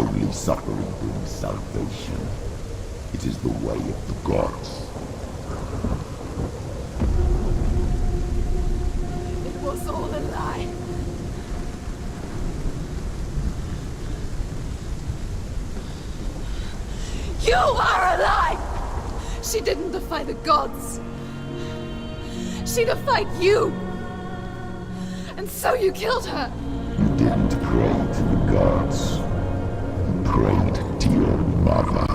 Only suffering brings salvation. It is the way of the gods. It was all a lie. You are a lie! She didn't defy the gods. She defied you! And so you killed her! You didn't pray to the gods. You prayed to your mother.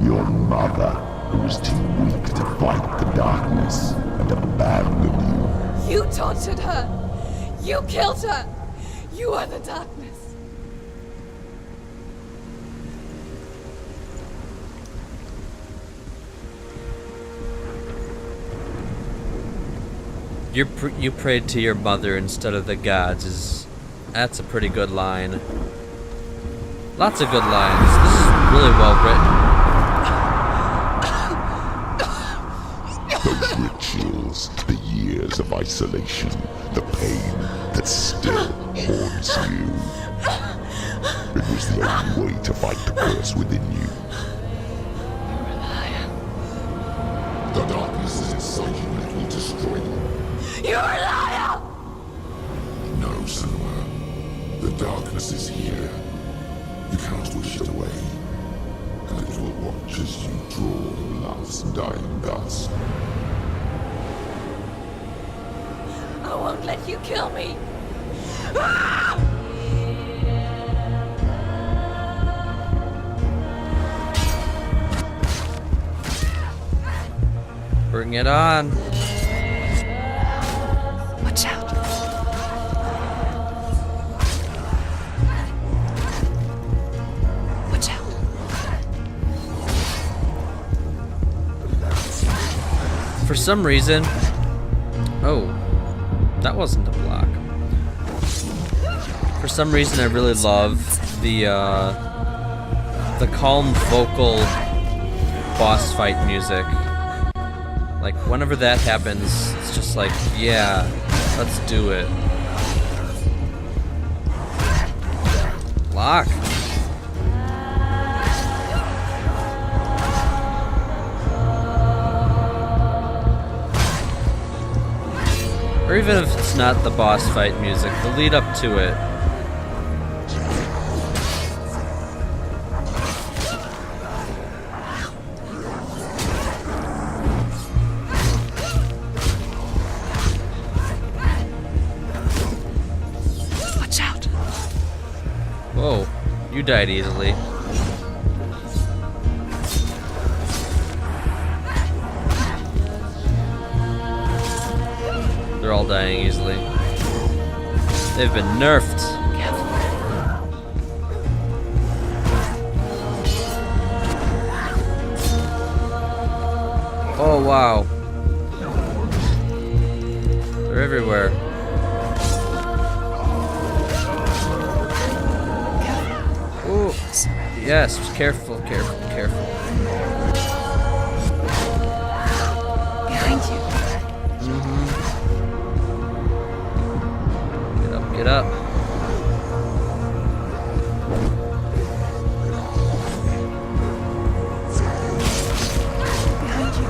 Your mother, who was too weak to fight the darkness and abandoned you. You tortured her! You killed her! You are the darkness! You prayed to your mother instead of the gods. That's a pretty good line. Lots of good lines. This is really well written. Those rituals, the years of isolation, the pain that still haunts you. It was the only way to fight the curse within you. You're a liar. The darkness is inside you and it will destroy you. You're a liar! No, Senua. The darkness is here. You cannot wish it away. And it will watch as you draw the last dying gasp. I won't let you kill me! Ah! Bring it on. Watch out. Watch out. For some reason... Oh. That wasn't a block. For some reason I really love the calm vocal boss fight music. Like, whenever that happens, it's just like, yeah, let's do it. Lock. Or even if it's not the boss fight music, the lead up to it. Watch out. Whoa, you died easily. They're all dying easily. They've been nerfed. Oh wow. They're everywhere. Ooh. Yes, careful, careful, careful. Behind you. Get up. Behind you.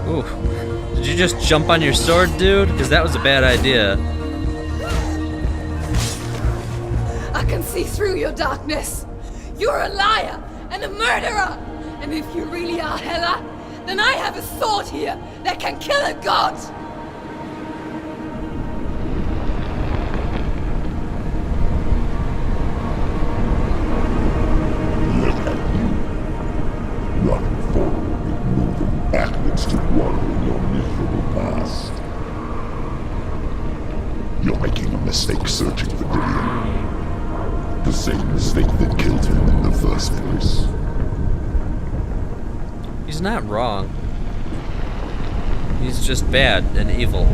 Ooh. Did you just jump on your sword, dude? Because that was a bad idea. I can see through your darkness. You're a liar and a murderer. And if you really are Hela, then I have a sword here that can kill a god. Look at you. Running forward and moving backwards to wallow in your miserable past. You're making a mistake searching for Dillion. The same mistake that killed him in the first place. He's not wrong. He's just bad and evil.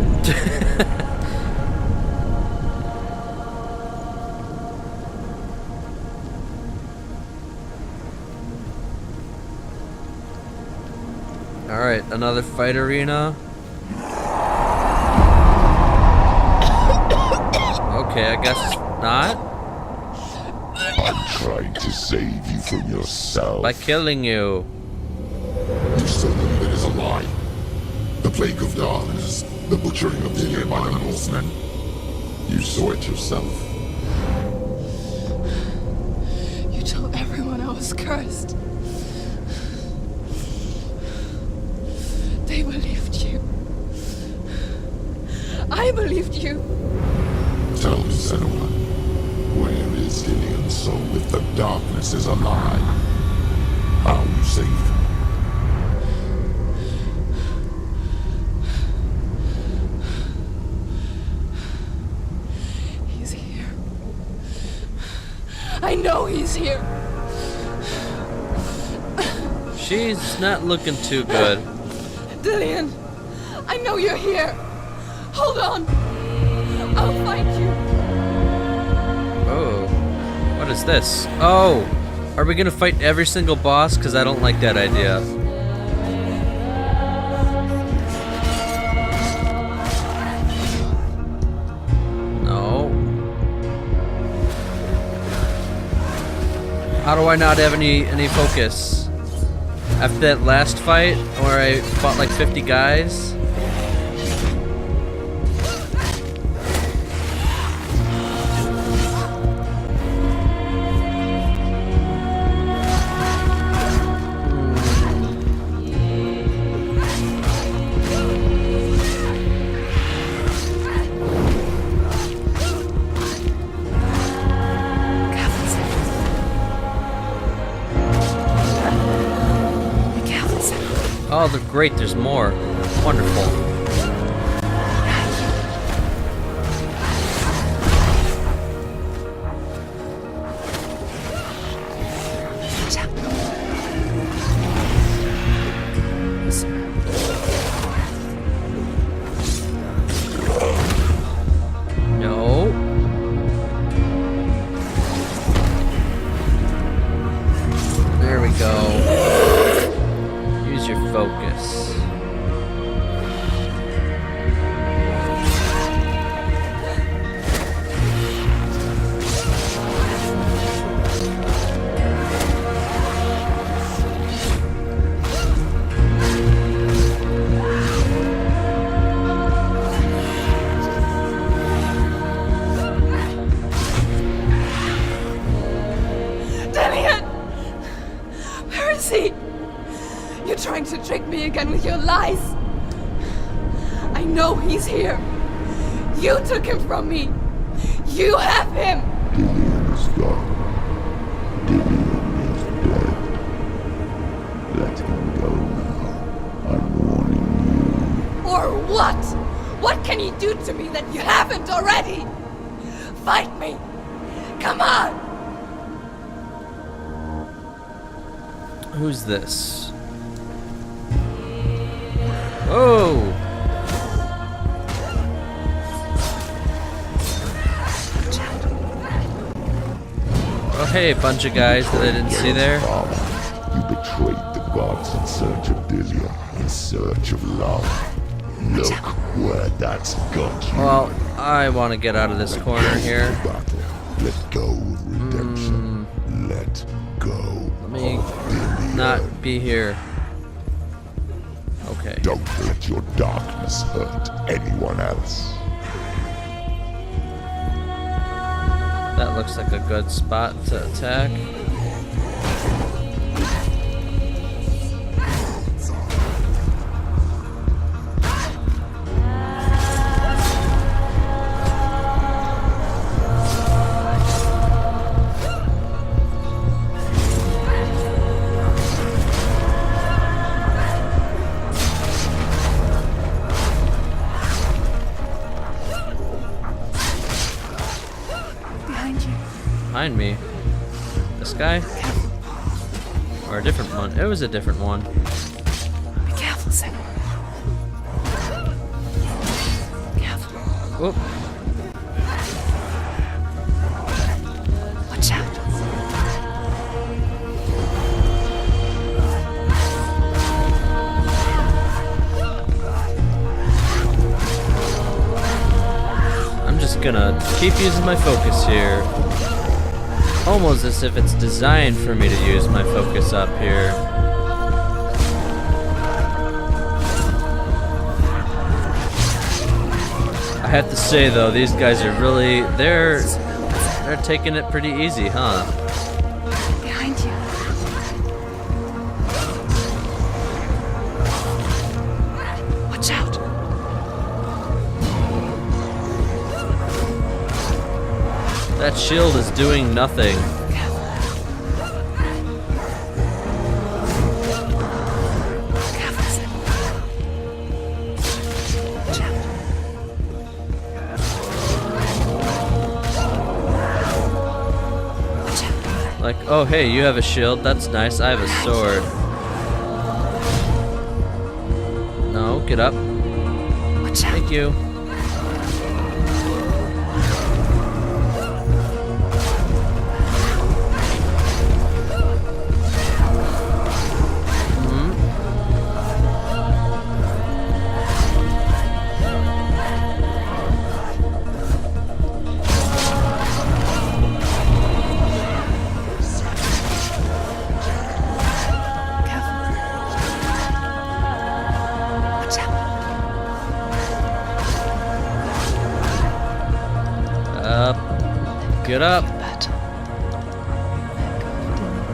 Alright, another fight arena. Okay, I guess not. I'm trying to save you from yourself. By killing you. You still believe it is a lie. The plague of darkness, the butchering of Dillion by the Northmen. You saw it yourself. You told everyone I was cursed. They believed you. I believed you. Tell me, Senua, where is Dillion's soul if the darkness is a lie? How you saved him? He's here. I know he's here. She's not looking too good. Dillion, I know you're here. Hold on. I'll find you. Oh. What is this? Oh! Are we gonna fight every single boss? Because I don't like that idea. No. How do I not have any focus? After that last fight, where I fought like 50 guys? Oh, they're great. There's more. Wonderful. No. There we go. Use your focus. Dillion! Where is he? You're trying to trick me again with your lies. I know he's here. You took him from me. You have him. Dillion is gone. Dillion is dead. Let him go now. I'm warning you. Or what? What can he do to me that you haven't already? Fight me. Come on. Who's this? Oh! Oh hey, bunch of guys that I didn't see there. You betrayed the gods in search of Dillion, in search of love. Look where that's got you. Well, I want to get out of this corner here. Battle. Let go of redemption. Let go. Let me of Dillion. not be here. Okay. Don't let your darkness hurt anyone else. That looks like a good spot to attack. Behind me. This guy? Or a different one? It was a different one. Be careful, Senua. Whoop. Watch out. I'm just gonna keep using my focus here. Almost as if it's designed for me to use my focus up here. I have to say though, these guys are really, they're taking it pretty easy, huh? Behind you. Watch out. That shield is doing nothing. Like, oh hey, you have a shield, that's nice, I have a sword. No, get up. Thank you. Get up.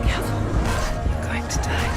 Careful. You're going to die.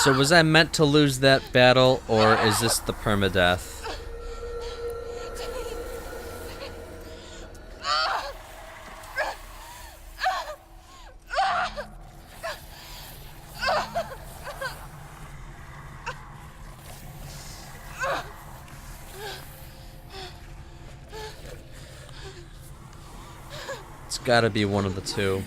So was I meant to lose that battle, or is this the permadeath? It's gotta be one of the two.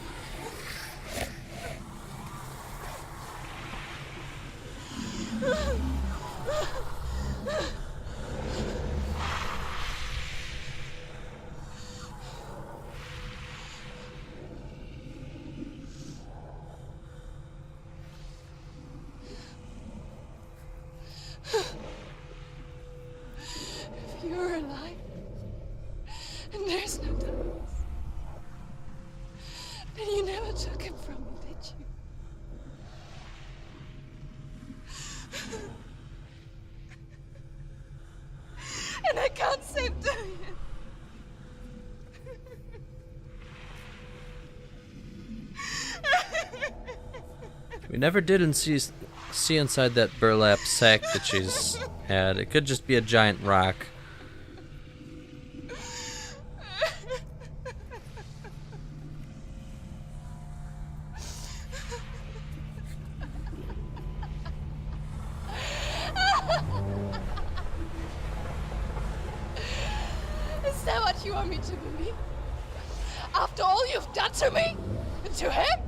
If you're alive, and there's no darkness, then you never took him from me, did you? And I can't save doing it. We never did see inside that burlap sack that she's had. It could just be a giant rock. Is that what you want me to believe? After all you've done to me? And to him?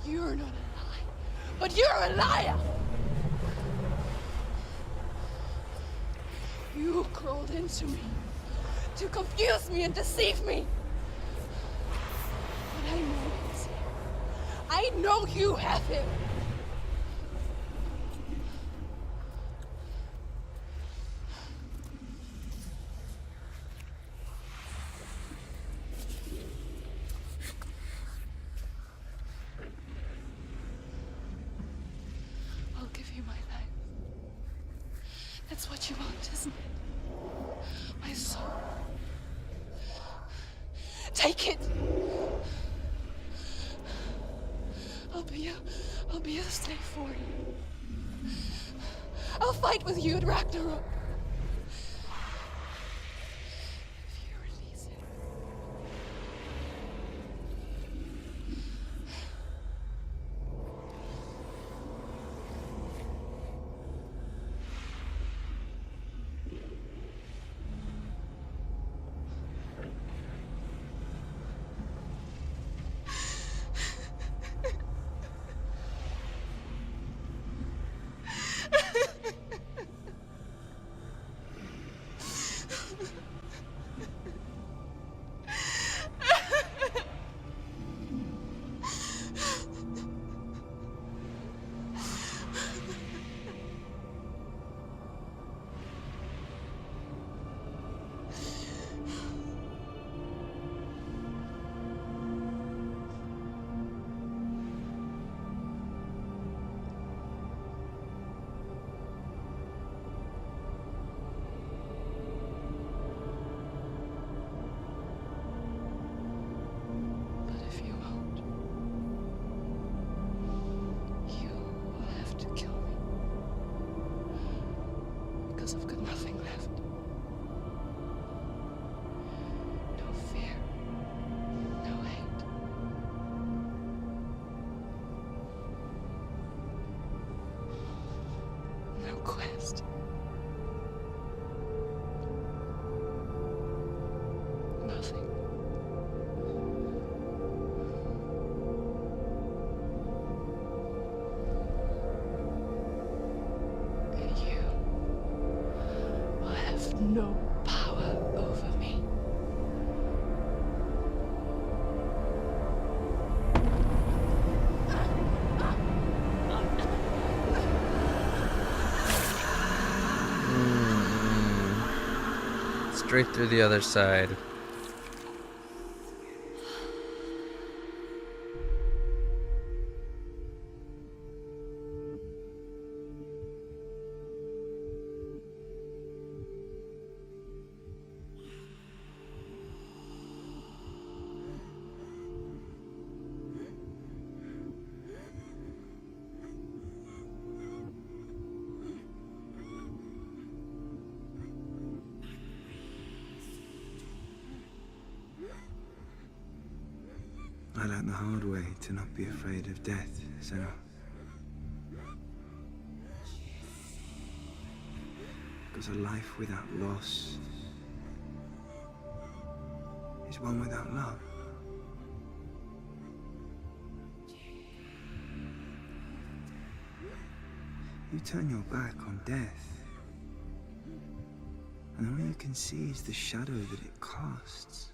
You're not a lie, but you're a liar! You crawled into me to confuse me and deceive me. But I know he's here. I know you have him. That's what you want, isn't it? My soul. Take it. I'll be a slave for you. I'll fight with you at Ragnarok. If you release it. I've got nothing left. No fear. No hate. No quest. Nothing. No power over me. Straight through the other side. I learned the hard way to not be afraid of death, Senua. Because a life without loss is one without love. You turn your back on death, and all you can see is the shadow that it casts.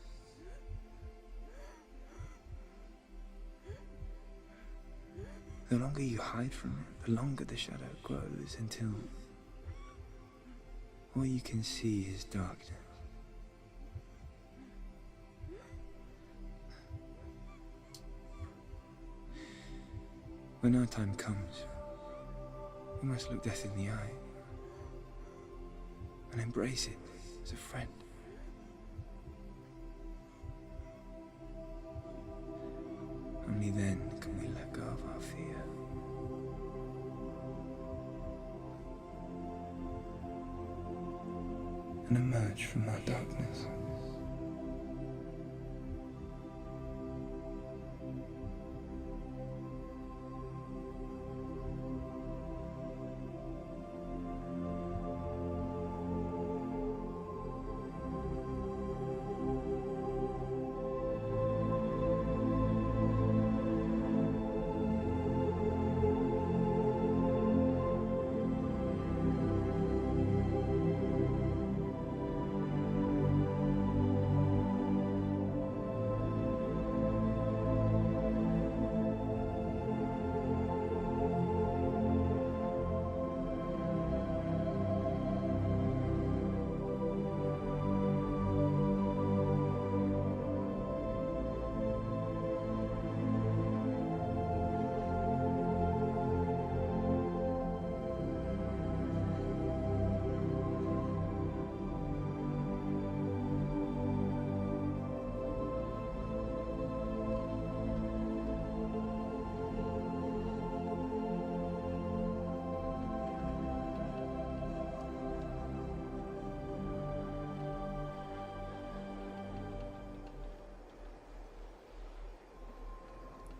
The longer you hide from it, the longer the shadow grows until all you can see is darkness. When our time comes, we must look death in the eye and embrace it as a friend. Only then can we let go of our fear. And emerge from our darkness.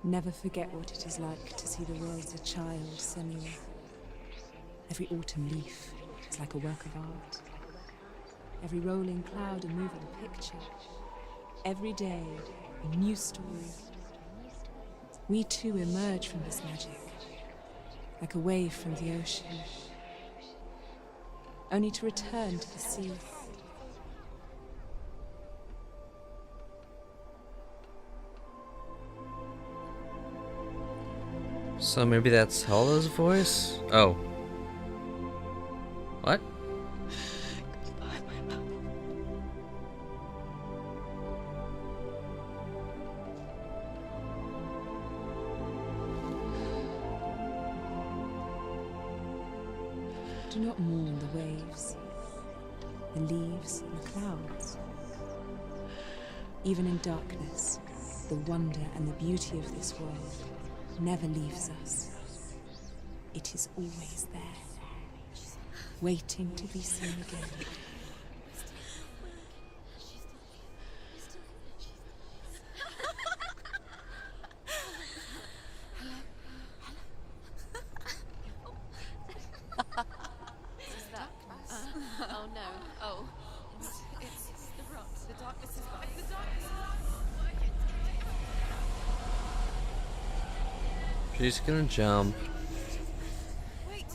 Never forget what it is like to see the world as a child, Senua. Every autumn leaf is like a work of art. Every rolling cloud a moving picture. Every day, a new story. We too emerge from this magic, like a wave from the ocean, only to return to the sea. So maybe that's Hela's voice? Oh. What? Goodbye, my love. Do not mourn the waves, the leaves and the clouds. Even in darkness, the wonder and the beauty of this world never leaves us. It is always there, waiting to be seen again. Oh no. Oh. It's the rot. The darkness is back. The darkness is She's gonna jump. Wait.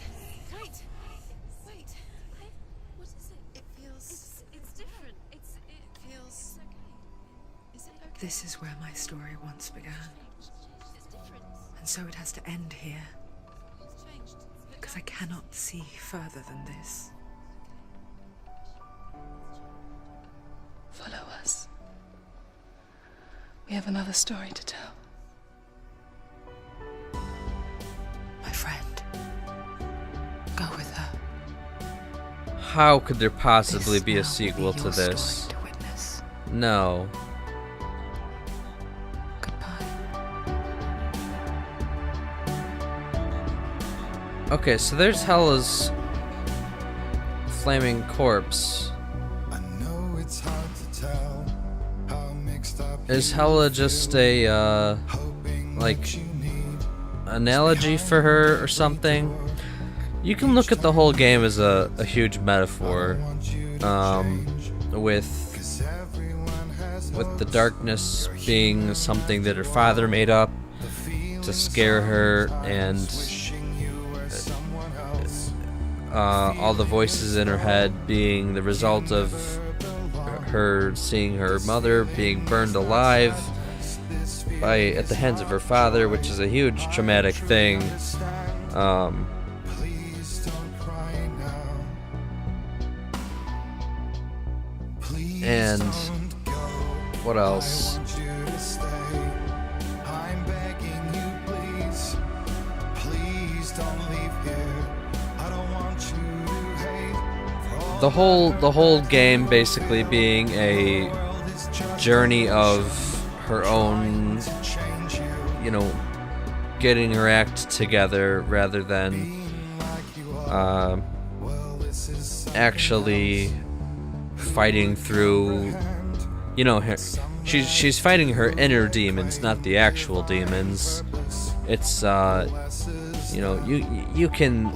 What is it? It feels... It's different. It feels... okay. Is it okay? This is where my story once began. It's different. And so it has to end here, It's changed. because I cannot see further than this. Follow us. We have another story to tell. My friend, go with her. How could there possibly This be a now will sequel be to your story this? to witness. No. Goodbye. Okay, so there's Hela's flaming corpse. I know it's hard to tell how mixed up Is Hela just a, like, analogy for her or something? You can look at the whole game as a huge metaphor, with the darkness being something that her father made up to scare her, and all the voices in her head being the result of her seeing her mother being burned alive at the hands of her father, which is a huge traumatic thing. And what else? I'm begging you, please. Please don't leave here. I don't want you to hate. The whole game basically being a journey of her own, getting her act together rather than actually fighting through, she's fighting her inner demons, not the actual demons. It's you can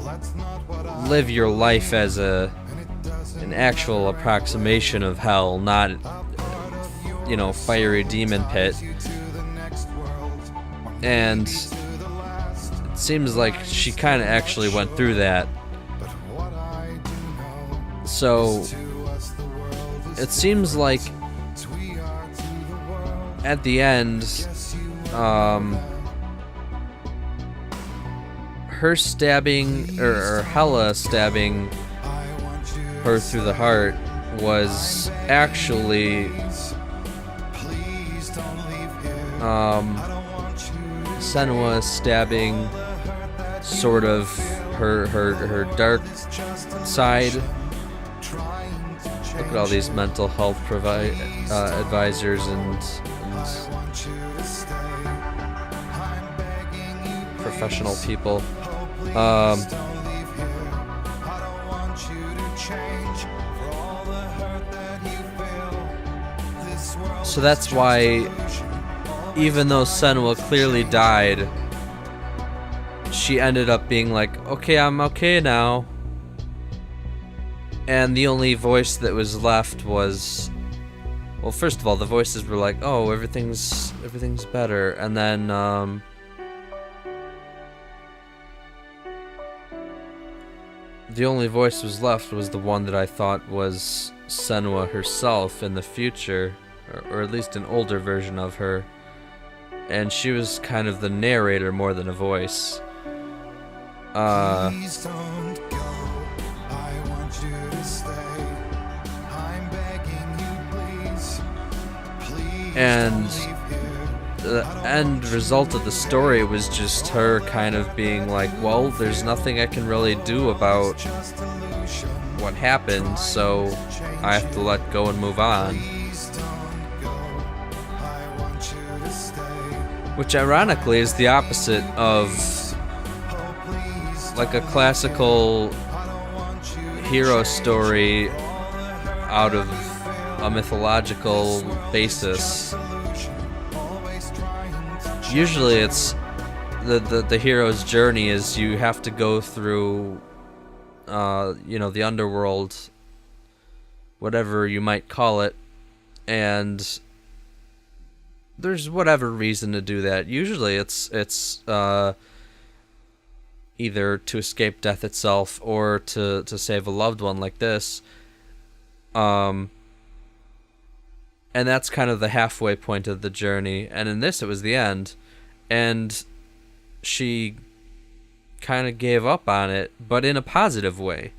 live your life as an actual approximation of hell, not fiery demon pit. And it seems like she kind of actually went through that. So it seems like at the end, her stabbing, or Hela stabbing her through the heart was actually Senua stabbing sort of her dark side. Look at all these mental health advisors and professional people. So that's why even though Senua clearly died, she ended up being like, okay, I'm okay now. And the only voice that was left was, well, first of all, the voices were like, oh, everything's better. And then, the only voice was left was the one that I thought was Senua herself in the future, or at least an older version of her. And she was kind of the narrator more than a voice. Please don't go. I want you to stay. I'm begging you, please. Please And don't leave here. the end result of the story was just her kind of being like, well, there's nothing I can really do about Just illusion. what happened, so I have to let go and move on. Please don't go. I want you to stay. Which ironically is the opposite of Oh, please. like a classical I don't want you to hero story out of a mythological basis. always trying to Usually it's the hero's journey is you have to go through the underworld, whatever you might call it, and there's whatever reason to do that. Usually it's either to escape death itself or to save a loved one like this. And that's kind of the halfway point of the journey. And in this, it was the end. And she kind of gave up on it, but in a positive way.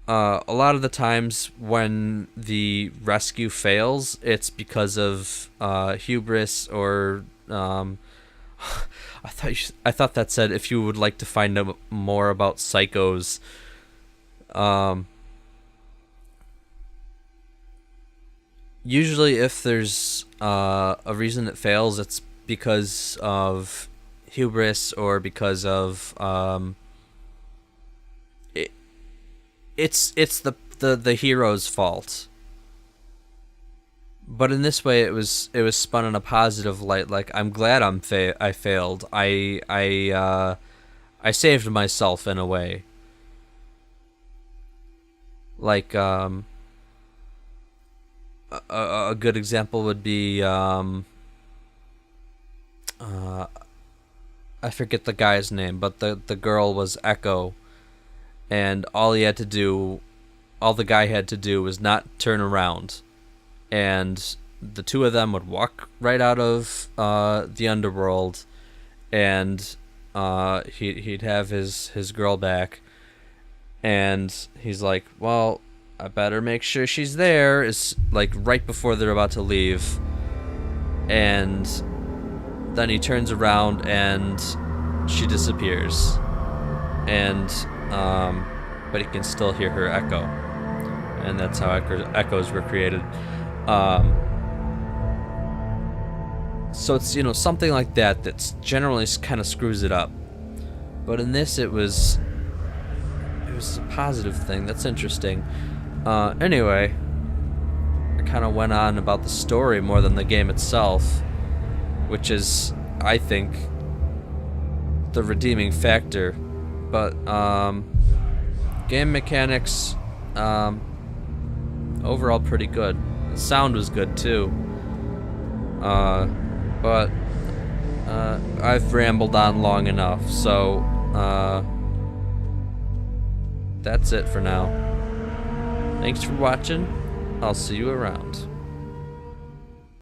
A lot of the times when the rescue fails, it's because of hubris or I thought that said if you would like to find out more about psychos. Usually if there's a reason it fails, it's because of hubris or because of it's the hero's fault. But in this way, it was spun in a positive light. Like, I'm glad I failed. I saved myself in a way. Like a good example would be I forget the guy's name, but the girl was Echo, and all the guy had to do was not turn around. And the two of them would walk right out of the underworld, and he'd have his girl back, and he's like, well, I better make sure she's there. It's like right before they're about to leave, and then he turns around and she disappears, and but he can still hear her echo, and that's how echoes were created. So it's, something like that that's generally kind of screws it up. But in this, it was a positive thing. That's interesting. Anyway, I kind of went on about the story more than the game itself, which is, I think, the redeeming factor. But game mechanics, overall pretty good. The sound was good too. But I've rambled on long enough, so that's it for now. Thanks for watching. I'll see you around.